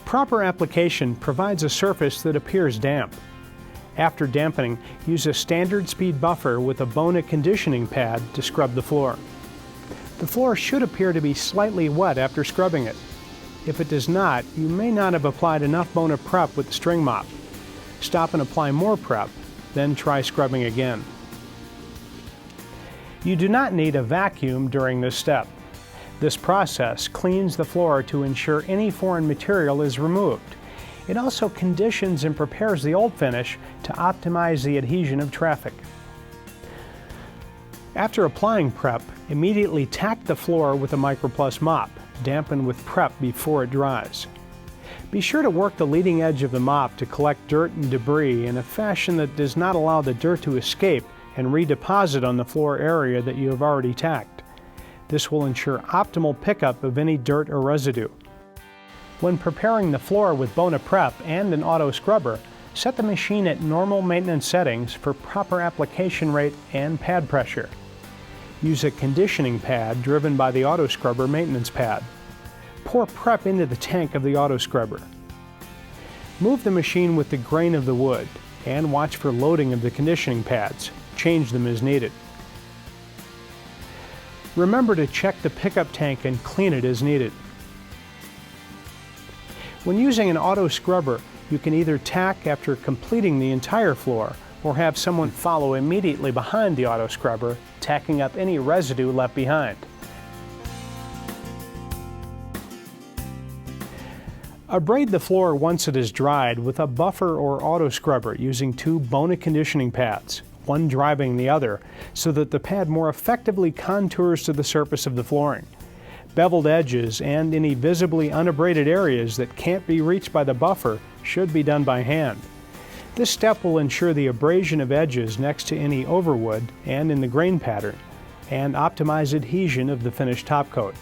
Proper application provides a surface that appears damp. After dampening, use a standard speed buffer with a Bona conditioning pad to scrub the floor. The floor should appear to be slightly wet after scrubbing it. If it does not, you may not have applied enough Bona prep with the string mop. Stop and apply more prep, then try scrubbing again. You do not need a vacuum during this step. This process cleans the floor to ensure any foreign material is removed. It also conditions and prepares the old finish to optimize the adhesion of traffic. After applying prep, immediately tack the floor with a MicroPlus mop, dampened with prep before it dries. Be sure to work the leading edge of the mop to collect dirt and debris in a fashion that does not allow the dirt to escape and redeposit on the floor area that you have already tacked. This will ensure optimal pickup of any dirt or residue. When preparing the floor with Bona prep and an auto scrubber, set the machine at normal maintenance settings for proper application rate and pad pressure. Use a conditioning pad driven by the auto scrubber maintenance pad. Pour prep into the tank of the auto scrubber. Move the machine with the grain of the wood and watch for loading of the conditioning pads. Change them as needed. Remember to check the pickup tank and clean it as needed. When using an auto scrubber, you can either tack after completing the entire floor or have someone follow immediately behind the auto scrubber, tacking up any residue left behind. Abrade the floor once it is dried with a buffer or auto scrubber using two Bona conditioning pads, one driving the other, so that the pad more effectively contours to the surface of the flooring. Beveled edges and any visibly unabraded areas that can't be reached by the buffer should be done by hand. This step will ensure the abrasion of edges next to any overwood and in the grain pattern, and optimize adhesion of the finished top coat.